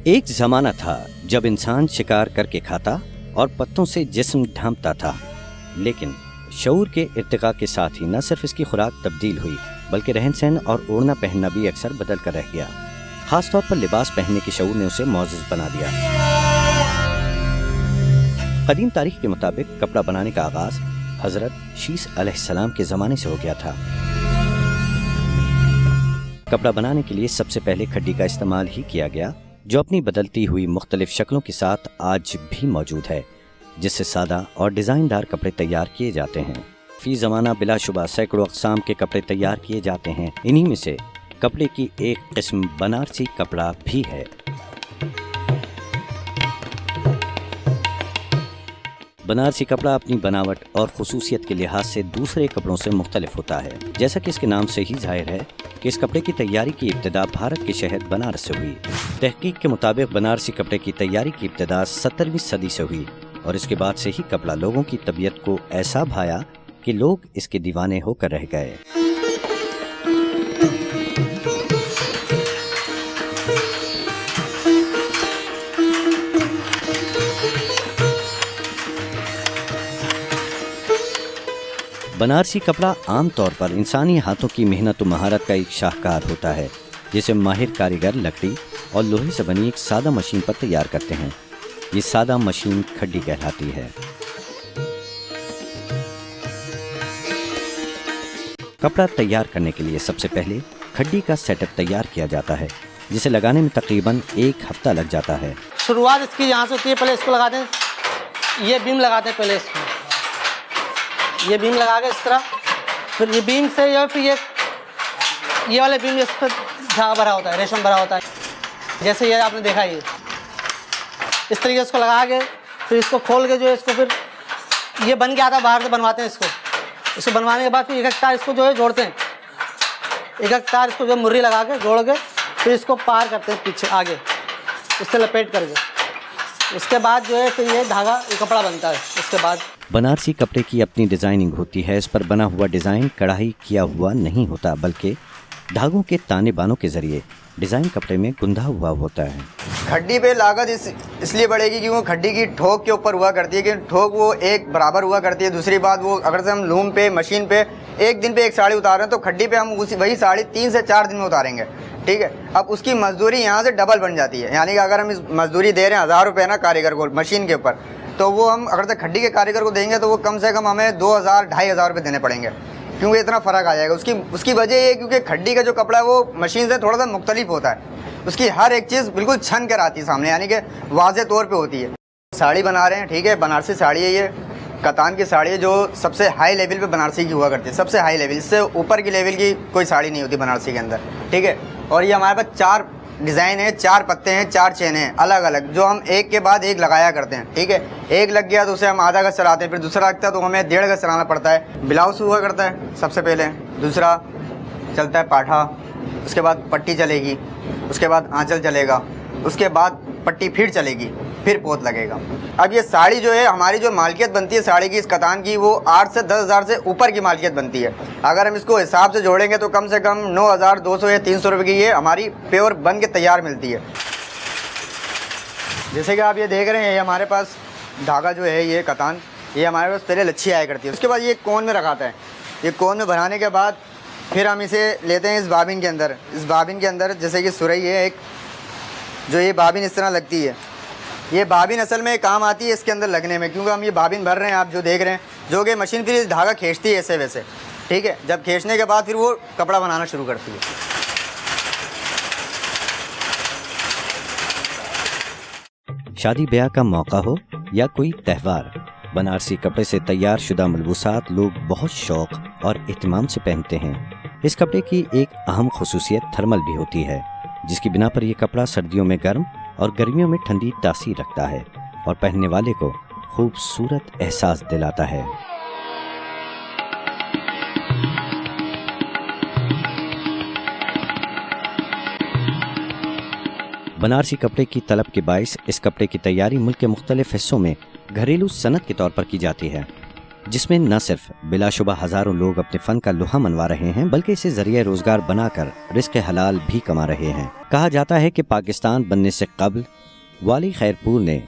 एक जमाना था जब इंसान शिकार करके खाता और पत्तों से जिस्म ढांपता था, लेकिन शऊर के इर्तिका के साथ ही न सिर्फ इसकी खुराक तब्दील हुई बल्कि रहन सहन और ओढ़ना पहनना भी अक्सर बदल कर रह गया। खासतौर पर लिबास पहनने के शऊर ने उसे मौजूद बना दिया। कदीम तारीख के मुताबिक कपड़ा बनाने का आगाज हजरत शीस अलैहिस्सलाम के जमाने से हो गया था। कपड़ा बनाने के लिए सबसे पहले खड्डी का इस्तेमाल ही किया गया, जो अपनी बदलती हुई मुख्तलिफ शक्लों के साथ आज भी मौजूद है, जिससे सादा और डिजाइनदार कपड़े तैयार किए जाते हैं। फी ज़माना बिलाशुबा सैकड़ों अक़साम के कपड़े तैयार किए जाते हैं। इन्हीं में से कपड़े की एक किस्म बनारसी कपड़ा भी है। बनारसी कपड़ा अपनी बनावट और खुसूसियत के लिहाज से दूसरे कपड़ों से मुख्तलिफ होता है। जैसा कि इसके नाम से ही जाहिर है कि इस कपड़े की तैयारी की इब्तिदा भारत के शहर बनारस से हुई। तहकीक के मुताबिक बनारसी कपड़े की तैयारी की इब्तिदा 17वीं सदी से हुई और इसके बाद से ही कपड़ा लोगों की तबीयत को ऐसा भाया कि लोग इसके दीवाने होकर रह गए। बनारसी कपड़ा आमतौर पर इंसानी हाथों की मेहनत और महारत का एक शाहकार होता है, जिसे माहिर कारीगर लकड़ी और लोहे से बनी एक सादा मशीन पर तैयार करते हैं। ये सादा मशीन खड्डी कहलाती है। कपड़ा तैयार करने के लिए सबसे पहले खड्डी का सेटअप तैयार किया जाता है, जिसे लगाने में तकरीबन 1 हफ्ता लग जाता है। शुरुआत इसकी यहाँ से होती है। पहले इसको लगाते हैं, ये बीम लगाते हैं। पहले इसको ये बीम लगा के इस तरह, फिर ये बीम से या फिर ये वाले बीम इस पर धागा भरा होता है, रेशम भरा होता है। जैसे ये आपने देखा, ये इस तरीके से इसको लगा के फिर इसको खोल के जो है इसको फिर ये बन के आता है, बाहर से बनवाते हैं इसको बनवाने के बाद फिर एक तार इसको जो है जोड़ते हैं। एक तार इसको जो मुर्री लगा के जोड़ के फिर इसको पार करते हैं पीछे आगे, इससे लपेट करके। उसके बाद जो है फिर ये धागा, ये कपड़ा बनता है। उसके बाद बनारसी कपड़े की अपनी डिज़ाइनिंग होती है। इस पर बना हुआ डिज़ाइन कढ़ाई किया हुआ नहीं होता, बल्कि धागों के ताने बानों के जरिए डिज़ाइन कपड़े में गुंधा हुआ होता है। खड्डी पे लागत इसलिए बढ़ेगी क्योंकि खड्डी की ठोक के ऊपर हुआ करती है कि ठोक वो एक बराबर हुआ करती है। दूसरी बात, वो अगर से हम लूम पे मशीन पे एक दिन पे एक साड़ी उतार रहे हैं तो खड्डी पे हम वही साड़ी 3 से 4 दिन में उतारेंगे। ठीक है, अब उसकी मजदूरी यहाँ से डबल बन जाती है। यानी कि अगर हम इस मजदूरी दे रहे हैं 1000 रुपये ना कारीगर को मशीन के ऊपर, तो वो हम अगर से खड्डी के कारीगर को देंगे तो वो कम से कम हमें 2000-2500 रुपये देने पड़ेंगे, क्योंकि इतना फ़र्क आ जाएगा। उसकी वजह ये है क्योंकि खड्डी का जो कपड़ा है वो मशीन से थोड़ा सा मुख्तलिफ होता है। उसकी हर एक चीज़ बिल्कुल छन कर आती है सामने, यानी कि वाज़े तौर पे होती है। साड़ी बना रहे हैं, ठीक है, बनारसी साड़ी है, ये कतान की साड़ी है जो सबसे हाई लेवल पे बनारसी की हुआ करती है। सबसे हाई लेवल, इससे ऊपर की लेवल की कोई साड़ी नहीं होती बनारसी के अंदर। ठीक है, और ये हमारे पास 4 डिज़ाइन है, 4 पत्ते हैं, 4 चेनें हैं अलग अलग, जो हम एक के बाद एक लगाया करते हैं। ठीक है, एक लग गया तो उसे हम आधा गज चलाते हैं, फिर दूसरा लगता है तो हमें 1.5 गज चलाना पड़ता है। ब्लाउज हुआ करता है सबसे पहले, दूसरा चलता है पाठा, उसके बाद पट्टी चलेगी, उसके बाद आंचल चलेगा, उसके बाद पट्टी फिर चलेगी, फिर पोत लगेगा। अब ये साड़ी जो है, हमारी जो मालिकियत बनती है साड़ी की, इस कतान की, वो 8 से 10 हज़ार से ऊपर की मालिकियत बनती है। अगर हम इसको हिसाब से जोड़ेंगे तो कम से कम 9200 या 300 रुपये की ये हमारी प्योर बन के तैयार मिलती है। जैसे कि आप ये देख रहे हैं, ये हमारे पास धागा जो है, ये कतान, ये हमारे पास पहले लच्छी आया करती है। उसके बाद ये कोन में रखाता है। ये कोन में बनाने के बाद फिर हम इसे लेते हैं इस बाबिन के अंदर। इस बाबिन के अंदर जैसे कि सुरई है एक, जो ये बाबिन इस तरह लगती है, ये बाबिन असल में काम आती है इसके अंदर लगने में, क्योंकि हम ये बाबिन भर रहे हैं, आप जो देख रहे हैं, जो कि मशीन फिर इस धागा खींचती है ऐसे वैसे। ठीक है, जब खींचने के बाद फिर वो कपड़ा बनाना शुरू करती है। शादी ब्याह का मौका हो या कोई त्यौहार, बनारसी कपड़े से तैयार शुदा मलबूसात लोग बहुत शौक और इत्मीनान से पहनते हैं। इस कपड़े की एक अहम खुसूसियत थर्मल भी होती है, जिसकी बिना पर यह कपड़ा सर्दियों में गर्म और गर्मियों में ठंडी तासीर रखता है और पहनने वाले को खूबसूरत एहसास दिलाता है। बनारसी कपड़े की तलब के बाइस इस कपड़े की तैयारी मुल्क के मुख्तलिफ हिस्सों में घरेलू सनत के तौर पर की जाती है। जिसमें न सिर्फ बिलाशुबा हजारों लोग अपने फन का लोहा मनवा रहे हैं, बल्कि इसे जरिए रोजगार बनाकर रिस्क हलाल भी कमा रहे हैं। कहा जाता है कि पाकिस्तान बनने से कबल वाली खैरपुर ने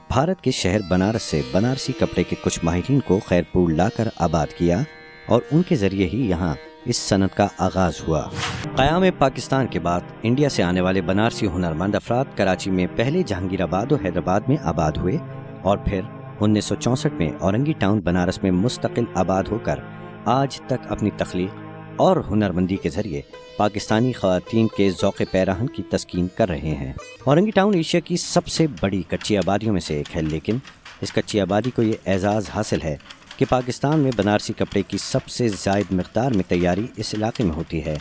भारत के शहर बनारस से बनारसी कपड़े के कुछ माहिरीन को खैरपुर लाकर आबाद किया और उनके जरिए ही यहाँ इस सनत का आगाज हुआ। क़याम पाकिस्तान के बाद इंडिया से आने वाले बनारसी हुनरमंद अफराद कराची में पहले जहांगीराबाद और हैदराबाद में आबाद हुए और फिर 1964 में औरंगी टाउन बनारस में मुस्तकिल आबाद होकर आज तक अपनी तख्लीक और हुनरमंदी के जरिए पाकिस्तानी ख़वातीन के ज़ौक़ पैराहन की तस्कीन कर रहे हैं। औरंगी टाउन एशिया की सबसे बड़ी कच्ची आबादियों में से एक है, लेकिन इस कच्ची आबादी को ये एजाज़ हासिल है कि पाकिस्तान में बनारसी कपड़े की सबसे ज़ायद मिक़दार में तैयारी इस इलाके में होती है।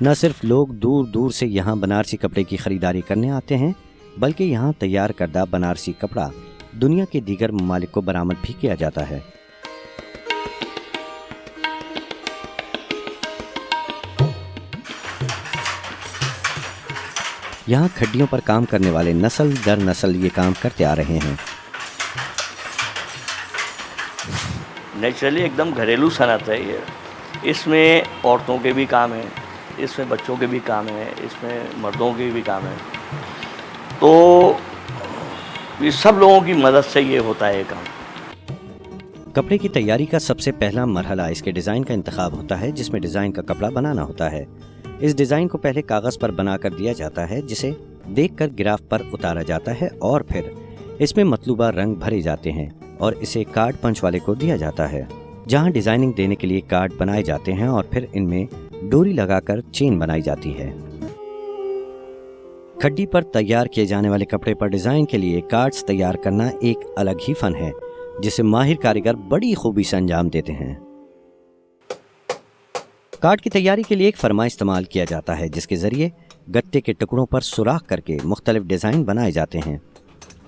न सिर्फ लोग दूर दूर से यहाँ बनारसी कपड़े की ख़रीदारी करने आते हैं, बल्कि यहाँ तैयार करदा बनारसी कपड़ा दुनिया के दीगर ममालिक को बरामद भी किया जाता है। यहाँ खड्डियों पर काम करने वाले नस्ल दर नस्ल ये काम करते आ रहे हैं। नेचुरली एकदम घरेलू सनत है ये। इसमें औरतों के भी काम हैं, इसमें बच्चों के भी काम हैं, इसमें मर्दों के भी काम हैं। तो ये सब लोगों की मदद से ये होता है ये काम। कपड़े की तैयारी का सबसे पहला मरहला इसके डिज़ाइन का इंतखाब होता है, जिसमें डिज़ाइन का कपड़ा बनाना होता है। इस डिज़ाइन को पहले कागज़ पर बनाकर दिया जाता है, जिसे देखकर गिराफ पर उतारा जाता है और फिर इसमें मतलूबा रंग भरे जाते हैं और इसे कार्ड पंच वाले को दिया जाता है, जहां डिज़ाइनिंग देने के लिए कार्ड बनाए जाते हैं और फिर इनमें डोरी लगाकर चेन बनाई जाती है। खड्डी पर तैयार किए जाने वाले कपड़े पर डिज़ाइन के लिए कार्ड्स तैयार करना एक अलग ही फन है, जिसे माहिर कारीगर बड़ी खूबी से अंजाम देते हैं। कार्ड की तैयारी के लिए एक फरमा इस्तेमाल किया जाता है, जिसके जरिए गत्ते के टुकड़ों पर सुराख करके मुख्तलिफ डिज़ाइन बनाए जाते हैं।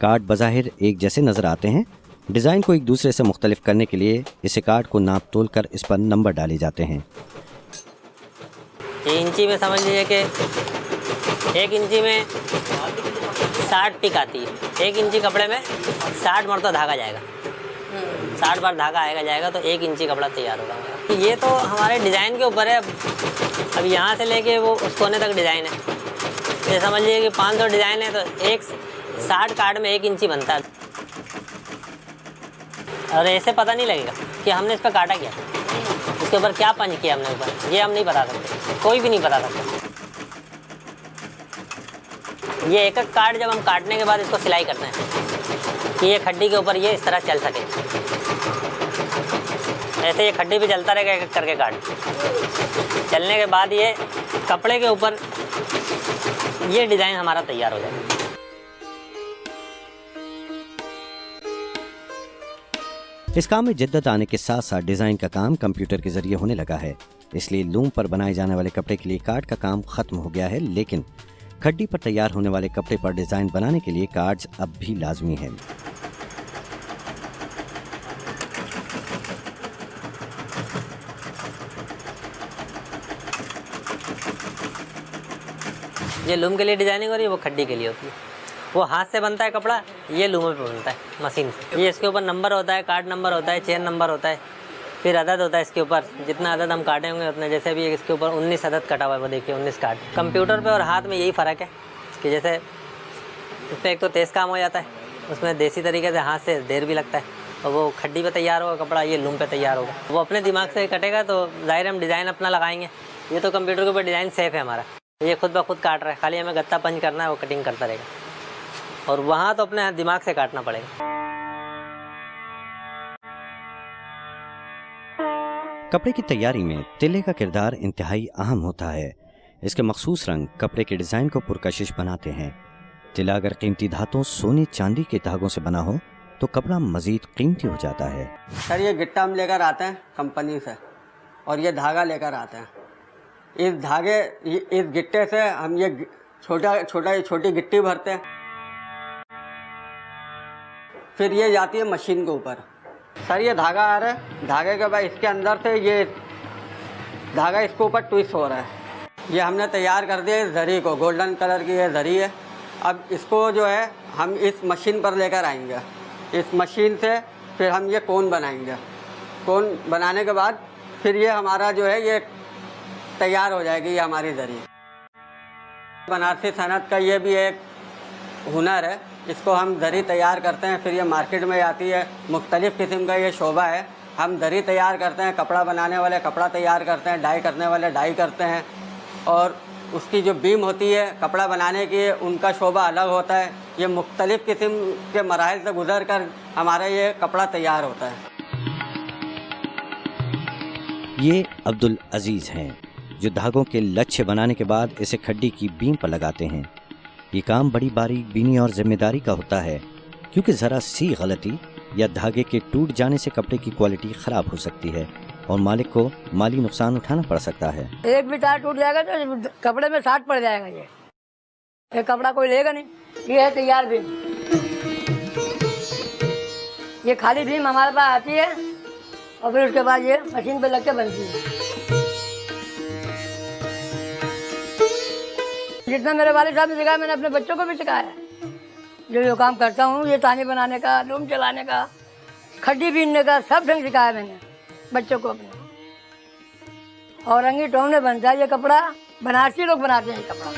कार्ड बज़ाहिर एक जैसे नज़र आते हैं। डिज़ाइन को एक दूसरे से मुख्तलिफ करने के लिए इसे कार्ड को नाप तोल कर इस पर नंबर डाले जाते हैं। ये इंची में समझ लीजिए कि 1 इंची में 60 पिक आती है। 1 इंची कपड़े में 60 मरतबा धागा जाएगा, 60 बार धागा आएगा जाएगा तो 1 इंची कपड़ा तैयार होगा। ये तो हमारे डिज़ाइन के ऊपर है। अब यहाँ से लेके वो उस कोने तक डिज़ाइन है। ये समझ लीजिए कि 500 डिज़ाइन है तो 60 कार्ड में 1 इंची बनता है। और ऐसे पता नहीं लगेगा कि हमने इसका काटा क्या, इसके ऊपर क्या पंच किया हमने ऊपर, ये हम नहीं बता सकते, कोई भी नहीं बता सकता। ये एक एक कार्ड जब हम काटने के बाद इसको सिलाई करते हैं कि ये खड्डी के ऊपर ये इस तरह चल सके। ऐसे ये खड्डी पे चलता रहेगा एक एक करके कार्ड। चलने के बाद ये कपड़े के ऊपर ये डिज़ाइन हमारा तैयार हो जाएगा। इस काम में जिद्दत आने के साथ साथ डिज़ाइन का काम कंप्यूटर के जरिए होने लगा है, इसलिए लूम पर बनाए जाने वाले कपड़े के लिए कार्ड का काम खत्म हो गया है, लेकिन खड्डी पर तैयार होने वाले कपड़े पर डिज़ाइन बनाने के लिए कार्ड्स अब भी लाजमी है। ये लूम के लिए डिज़ाइनिंग हो रही है, वो खड्डी के लिए होती है। वो हाथ से बनता है कपड़ा, ये लूम पे बनता है मशीन से। ये इसके ऊपर नंबर होता है, कार्ड नंबर होता है, चेन नंबर होता है, फिर अदद होता है इसके ऊपर। जितना अदद हम काटे होंगे उतने, जैसे भी इसके ऊपर 19 अदद कटा हुआ है, वो देखिए 19 कार्ड। कंप्यूटर पे और हाथ में यही फ़र्क है कि जैसे इसमें एक तो तेज़ काम हो जाता है, उसमें देसी तरीके से हाथ से देर भी लगता है, और वो खड्डी पे तैयार होगा कपड़ा, ये लूम पे तैयार होगा। वो अपने दिमाग से कटेगा तो ज़ाहिर हम डिज़ाइन अपना लगाएंगे। ये तो कंप्यूटर के ऊपर डिज़ाइन सेफ है हमारा, ये खुद ब खुद काट रहा है, खाली हमें गत्ता पंच करना है, वो कटिंग करता रहेगा। और वहाँ तो अपने दिमाग से काटना पड़ेगा। कपड़े की तैयारी में तिल्ले का किरदार इंतहाई अहम होता है। इसके मखसूस रंग कपड़े के डिज़ाइन को पुरकशिश बनाते हैं। तिल्ला अगर कीमती धातों सोने चांदी के धागों से बना हो तो कपड़ा मजीद कीमती हो जाता है। सर ये गिट्टा हम लेकर आते हैं कंपनी से, और ये धागा लेकर आते हैं। इस गिट्टे से हम ये छोटी गिट्टी भरते हैं, फिर ये जाती है मशीन के ऊपर। सर ये धागा आ रहा है, धागे के बाद इसके अंदर से ये धागा इसके ऊपर ट्विस्ट हो रहा है। ये हमने तैयार कर दिया इस जरी को, गोल्डन कलर की ये जरी है। अब इसको जो है हम इस मशीन पर लेकर आएंगे, इस मशीन से फिर हम ये कोन बनाएंगे। कोन बनाने के बाद फिर ये हमारा जो है ये तैयार हो जाएगी, ये हमारी दरी। बनारसी सनत का ये भी एक हुनर है, इसको हम दरी तैयार करते हैं, फिर ये मार्केट में आती है। मुख्तलिफ़ किस्म का ये शोबा है। हम दरी तैयार करते हैं, कपड़ा बनाने वाले कपड़ा तैयार करते हैं, डाई करने वाले डाई करते हैं, और उसकी जो बीम होती है कपड़ा बनाने की, उनका शोबा अलग होता है। ये मुख्तलिफ़ किस्म के मराहिल से गुजर कर हमारा ये कपड़ा तैयार होता है। ये अब्दुल अजीज़ हैं जो धागों के लच्छे बनाने के बाद इसे खड्डी की बीम पर लगाते हैं। ये काम बड़ी बारीक बीनी और जिम्मेदारी का होता है, क्योंकि ज़रा सी गलती या धागे के टूट जाने से कपड़े की क्वालिटी ख़राब हो सकती है और मालिक को माली नुकसान उठाना पड़ सकता है। एक भी तार टूट जाएगा तो कपड़े में साट पड़ जाएगा। ये कपड़ा कोई लेगा नहीं। ये है तैयार बीम। ये खाली बीम हमारे पास आती है और फिर उसके बाद ये मशीन पे लग के बनती है। जितना मेरे वालिद साहब ने सिखाया मैंने अपने बच्चों को भी सिखाया है। जो काम करता हूँ, ये ताने बनाने का, लूम चलाने का, खड्डी बीनने का, सब ढंग सिखाया मैंने बच्चों को अपने। और रंगी टोम में बनता है ये कपड़ा, बनारसी लोग बनाते हैं ये कपड़ा।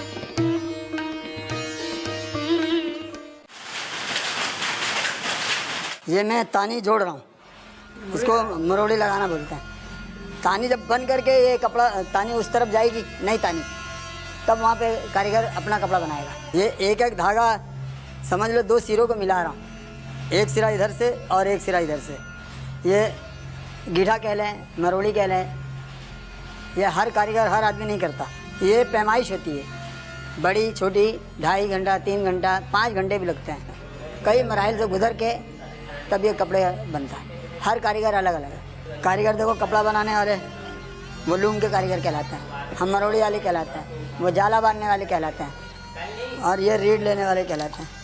ये मैं तानी जोड़ रहा हूँ, इसको मरोड़ी लगाना बोलते हैं। तानी जब बन करके ये कपड़ा तानी उस तरफ जाएगी, नहीं तानी, तब वहाँ पे कारीगर अपना कपड़ा बनाएगा। ये एक एक धागा समझ लो 2 सिरों को मिला रहा हूँ, एक सिरा इधर से और एक सिरा इधर से। ये गीढ़ा कह लें, मरोड़ी कह लें, ये हर कारीगर हर आदमी नहीं करता। ये पैमाइश होती है, बड़ी छोटी 2.5 घंटा 3 घंटा 5 घंटे भी लगते हैं। कई मराहिल से गुजर के तब ये कपड़े बनता है। हर कारीगर अलग अलग है। कारीगर देखो कपड़ा बनाने वाले वो लूम के कारीगर कहलाते हैं, हम मरोड़ी वाले कहलाते हैं, वो जाला बांधने वाले कहलाते हैं, और ये रीड लेने वाले कहलाते हैं।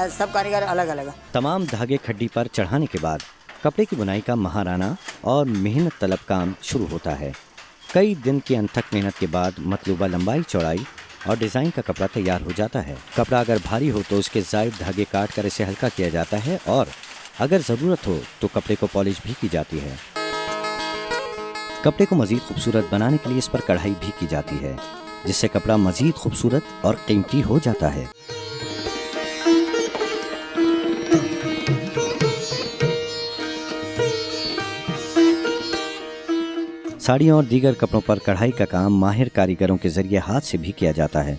सब कारीगर अलग अलग है। तमाम धागे खड्डी पर चढ़ाने के बाद कपड़े की बुनाई का महाराना और मेहनत तलब काम शुरू होता है। कई दिन की अनथक मेहनत के बाद मतलूबा लंबाई चौड़ाई और डिज़ाइन का कपड़ा तैयार हो जाता है। कपड़ा अगर भारी हो तो उसके ज़ायद धागे काट कर इसे हल्का किया जाता है, और अगर ज़रूरत हो तो कपड़े को पॉलिश भी की जाती है। कपड़े को मज़ीद खूबसूरत बनाने के लिए इस पर कढ़ाई भी की जाती है, जिससे कपड़ा मज़ीद खूबसूरत और कीमती हो जाता है। साड़ियों और दीगर कपड़ों पर कढ़ाई का काम माहिर कारीगरों के जरिए हाथ से भी किया जाता है,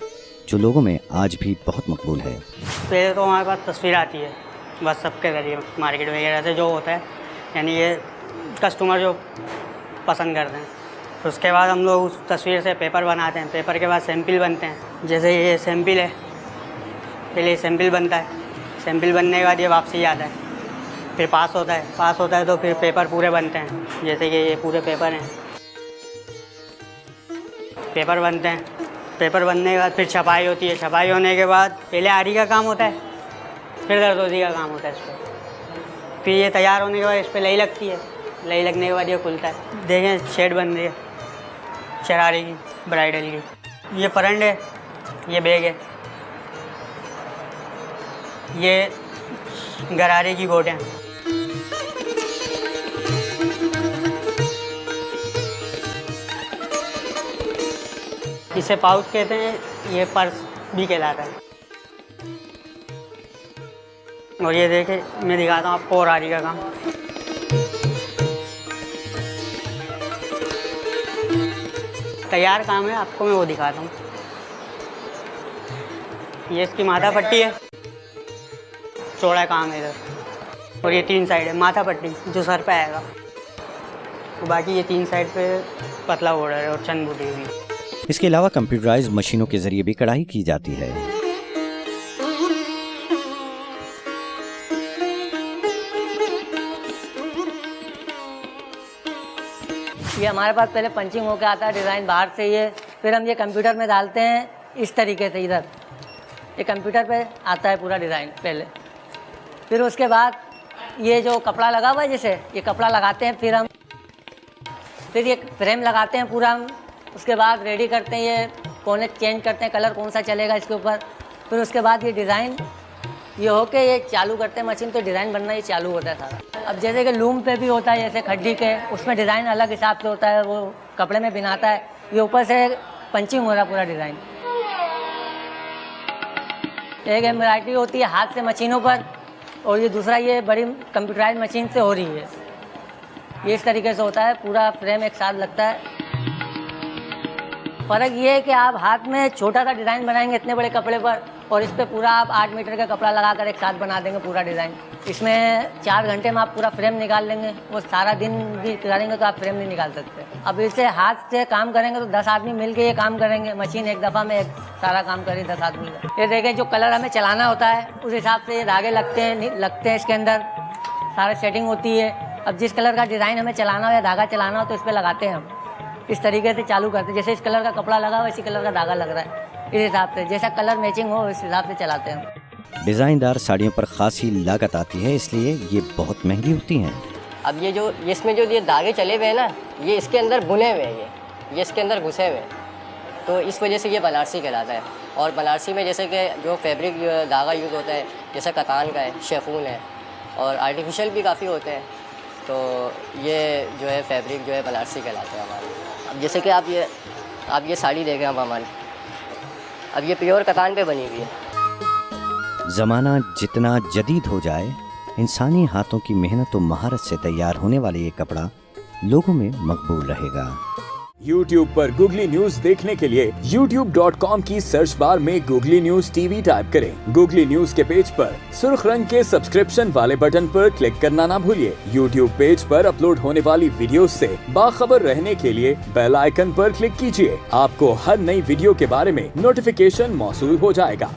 जो लोगों में आज भी बहुत मकबूल है। पहले तो हमारे पास तस्वीर आती है बस सबके जरिए मार्केट वगैरह से जो होता है, यानी ये कस्टमर जो पसंद करते हैं। तो उसके बाद हम लोग उस तस्वीर से पेपर बनाते हैं। पेपर के बाद सैंपल बनते हैं। जैसे ये सैंपल है, पहले सैंपल बनता है, सैंपल बनने के बाद ये वापसी आता है, फिर पास होता है। पास होता है तो फिर पेपर पूरे बनते हैं। जैसे कि ये पूरे पेपर हैं, पेपर बनते हैं। पेपर बनने के बाद फिर छपाई होती है। छपाई होने के बाद पहले आरी का काम होता है, फिर दरदोजी का काम होता है इस पर। फिर ये तैयार होने के बाद इस पर लई लगती है। लई लगने के बाद ये खुलता है। देखें शेड बन रही है शरारे की, ब्राइडल की। ये परंड है, ये बैग है, ये गरारे की गोटें। इसे पाउच कहते हैं, ये पर्स भी कहलाता है। और ये देखे मैं दिखाता हूँ आपको और आरी का काम। तैयार काम है, आपको मैं वो दिखाता हूँ। ये इसकी माथा पट्टी है, चौड़ा काम है इधर। और ये 3 साइड है माथा पट्टी जो सर पे आएगा, तो बाकी ये 3 साइड पे पतला बॉर्डर है और चंद बूटी हुई। इसके अलावा कंप्यूटराइज्ड मशीनों के जरिए भी कढ़ाई की जाती है। ये हमारे पास पहले पंचिंग होकर आता है डिज़ाइन बाहर से, ये फिर हम ये कंप्यूटर में डालते हैं इस तरीके से। इधर ये कंप्यूटर पे आता है पूरा डिज़ाइन पहले, फिर उसके बाद ये जो कपड़ा लगा हुआ है जैसे ये कपड़ा लगाते हैं, फिर ये फ्रेम लगाते हैं पूरा हम। उसके बाद रेडी करते हैं, ये कोने चेंज करते हैं, कलर कौन सा चलेगा इसके ऊपर। फिर उसके बाद ये डिज़ाइन ये हो के ये चालू करते हैं मशीन तो डिज़ाइन बनना ये चालू होता है सारा। अब जैसे कि लूम पे भी होता है, जैसे खड्डी के उसमें डिज़ाइन अलग हिसाब से होता है, वो कपड़े में बिनाता है। ये ऊपर से पंचिंग हो रहा है पूरा डिज़ाइन। एक एम्ब्रॉयडरी होती है हाथ से मशीनों पर, और ये दूसरा ये बड़ी कंप्यूटराइज मशीन से हो रही है। ये इस तरीके से होता है, पूरा फ्रेम एक साथ लगता है। फ़र्क ये है कि आप हाथ में छोटा सा डिज़ाइन बनाएंगे इतने बड़े कपड़े पर, और इस पर पूरा आप 8 मीटर का कपड़ा लगाकर एक साथ बना देंगे पूरा डिज़ाइन। इसमें 4 घंटे में आप पूरा फ्रेम निकाल लेंगे। वो सारा दिन भी करेंगे तो आप फ्रेम नहीं निकाल सकते। अब इसे हाथ से काम करेंगे तो 10 आदमी मिल के ये काम करेंगे। मशीन एक दफ़ा में एक सारा काम करे 10 आदमी का। ये देखें जो कलर हमें चलाना होता है उस हिसाब से ये धागे लगते हैं इसके अंदर, सारा सेटिंग होती है। अब जिस कलर का डिज़ाइन हमें चलाना हो या धागा चलाना हो तो इस पर लगाते हैं हम। इस तरीके से चालू करते हैं, जैसे इस कलर का कपड़ा लगा हो इसी कलर का धागा लग रहा है, इस हिसाब से जैसा कलर मैचिंग हो इस हिसाब से चलाते हैं। डिज़ाइनदार साड़ियों पर खासी लागत आती है, इसलिए ये बहुत महंगी होती हैं। अब ये जो इसमें जो ये धागे चले हुए हैं ना, ये इसके अंदर बुने हुए हैं, ये इसके अंदर घुसे हुए हैं, तो इस वजह से ये बनारसी कहलाता है। और बनारसी में जैसे कि जो फैब्रिक धागा यूज़ होता है, जैसे कतान का है, शेफून है, और आर्टिफिशियल भी काफ़ी होते हैं, तो ये जो है फैब्रिक जो है बनारसी कहलाता है हमारे। अब जैसे कि आप ये साड़ी देखें अब हमारी, अब ये प्योर कतान पे बनी हुई है। ज़माना जितना जदीद हो जाए, इंसानी हाथों की मेहनत और महारत से तैयार होने वाला ये कपड़ा लोगों में मकबूल रहेगा। YouTube पर गूगली न्यूज देखने के लिए youtube.com की सर्च बार में गूगली न्यूज टीवी टाइप करें। गूगली न्यूज के पेज पर सुर्ख रंग के सब्सक्रिप्शन वाले बटन पर क्लिक करना ना भूलिए। YouTube पेज पर अपलोड होने वाली वीडियो से बाखबर रहने के लिए बेल आइकन पर क्लिक कीजिए। आपको हर नई वीडियो के बारे में नोटिफिकेशन मौसूल हो जाएगा।